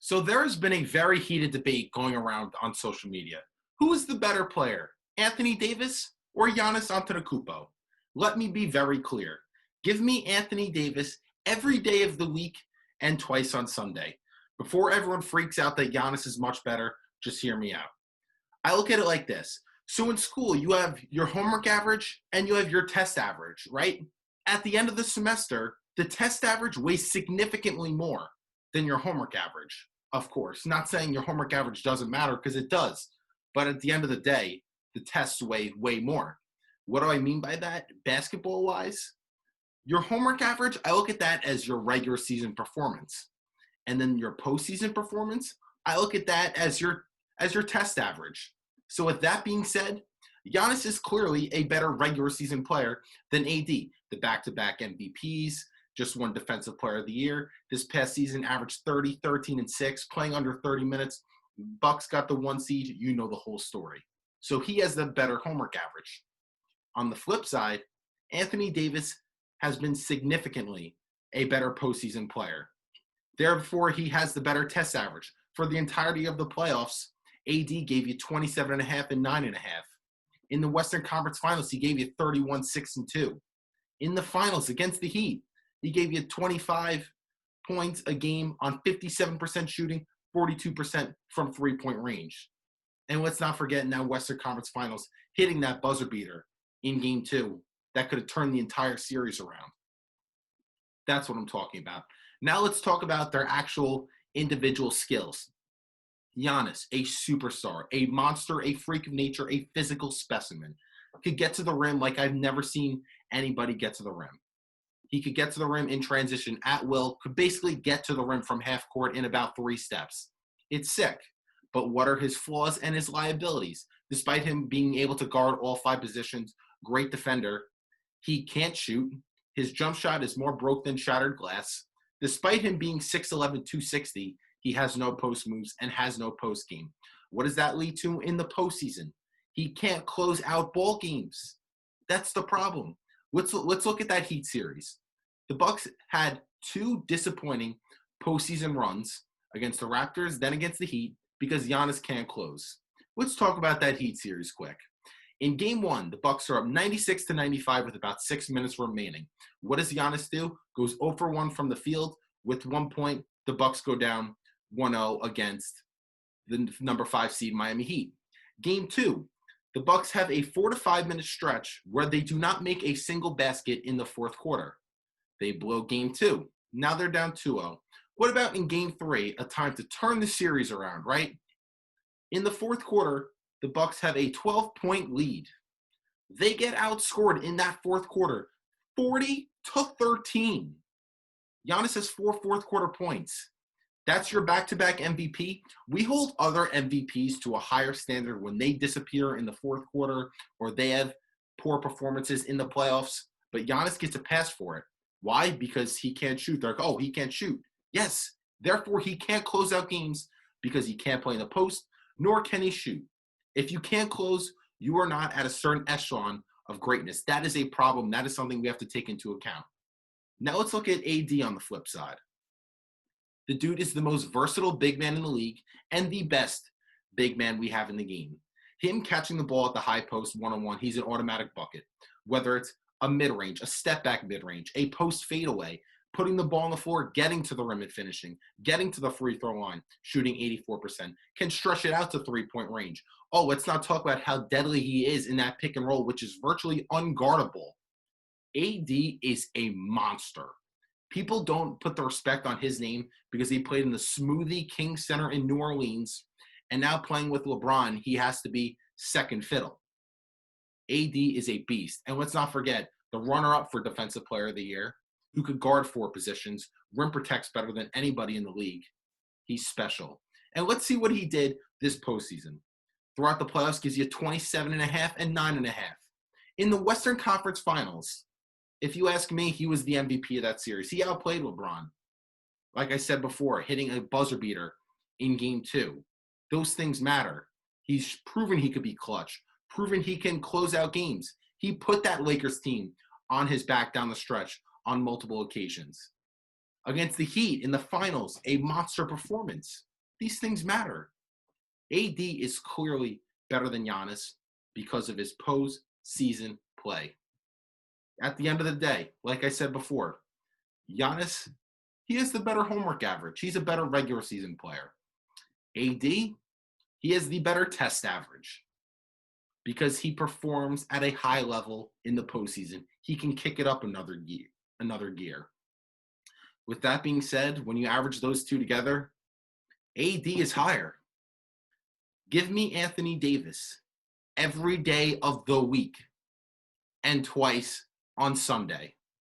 So there has been a very heated debate going around on social media. Who is the better player, Anthony Davis or Giannis Antetokounmpo? Let me be very clear. Give me Anthony Davis every day of the week and twice on Sunday. Before everyone freaks out that Giannis is much better, just hear me out. I look at it like this. So in school, you have your homework average and you have your test average, right? At the end of the semester, the test average weighs significantly more than your homework average, of course. Not saying your homework average doesn't matter, because it does. But at the end of the day, the tests weigh way more. What do I mean by that? Basketball-wise, your homework average, I look at that as your regular season performance. And then your postseason performance, I look at that as your test average. So with that being said, Giannis is clearly a better regular season player than AD. The back-to-back MVPs, just won Defensive Player of the Year. This past season averaged 30, 13, and 6, playing under 30 minutes. Bucks got the 1 seed. You know the whole story. So he has the better homework average. On the flip side, Anthony Davis has been significantly a better postseason player. Therefore, he has the better test average. For the entirety of the playoffs, AD gave you 27.5 and 9.5. In the Western Conference Finals, he gave you 31, 6, and 2. In the finals against the Heat, he gave you 25 points a game on 57% shooting, 42% from three-point range. And let's not forget in that Western Conference Finals, hitting that buzzer beater in Game 2 that could have turned the entire series around. That's what I'm talking about. Now let's talk about their actual individual skills. Giannis, a superstar, a monster, a freak of nature, a physical specimen. Could get to the rim like I've never seen anybody get to the rim. He could get to the rim in transition at will, could basically get to the rim from half court in about 3 steps. It's sick. But what are his flaws and his liabilities? Despite him being able to guard all 5 positions, great defender, he can't shoot. His jump shot is more broke than shattered glass. Despite him being 6'11", 260, he has no post moves and has no post game. What does that lead to in the postseason? He can't close out ball games. That's the problem. Let's look at that Heat series. The Bucks had 2 disappointing postseason runs against the Raptors, then against the Heat, because Giannis can't close. Let's talk about that Heat series quick. In Game 1, the Bucks are up 96-95 with about 6 minutes remaining. What does Giannis do? Goes 0 for 1 from the field. With 1 point, the Bucks go down 1-0 against the number 5 seed Miami Heat. Game 2, the Bucks have a 4 to 5 minute stretch where they do not make a single basket in the fourth quarter. They blow Game 2. Now they're down 2-0. What about in Game 3, a time to turn the series around, right? In the fourth quarter, the Bucks have a 12-point lead. They get outscored in that fourth quarter, 40-13. Giannis has 4 fourth quarter points. That's your back-to-back MVP. We hold other MVPs to a higher standard when they disappear in the fourth quarter or they have poor performances in the playoffs, but Giannis gets a pass for it. Why? Because he can't shoot. They're like, oh, he can't shoot. Yes, therefore he can't close out games because he can't play in the post, nor can he shoot. If you can't close, you are not at a certain echelon of greatness. That is a problem. That is something we have to take into account. Now let's look at AD on the flip side. The dude is the most versatile big man in the league and the best big man we have in the game. Him catching the ball at the high post one-on-one, he's an automatic bucket. Whether it's a mid-range, a step-back mid-range, a post fadeaway, putting the ball on the floor, getting to the rim and finishing, getting to the free throw line, shooting 84%, can stretch it out to 3-point range. Oh, let's not talk about how deadly he is in that pick and roll, which is virtually unguardable. AD is a monster. People don't put the respect on his name because he played in the Smoothie King Center in New Orleans, and now playing with LeBron, he has to be second fiddle. AD is a beast. And let's not forget, the runner-up for Defensive Player of the Year, who could guard 4 positions, rim protects better than anybody in the league. He's special. And let's see what he did this postseason. Throughout the playoffs, gives you 27.5 and 9.5. In the Western Conference Finals, if you ask me, he was the MVP of that series. He outplayed LeBron. Like I said before, hitting a buzzer beater in Game 2. Those things matter. He's proven he could be clutch, proven he can close out games. He put that Lakers team on his back down the stretch on multiple occasions. Against the Heat in the finals, a monster performance. These things matter. AD is clearly better than Giannis because of his postseason play. At the end of the day, like I said before, Giannis, he has the better homework average. He's a better regular season player. AD, he has the better test average because he performs at a high level in the postseason. He can kick it up another gear. With that being said, when you average those two together, AD is higher. Give me Anthony Davis every day of the week and twice on Sunday.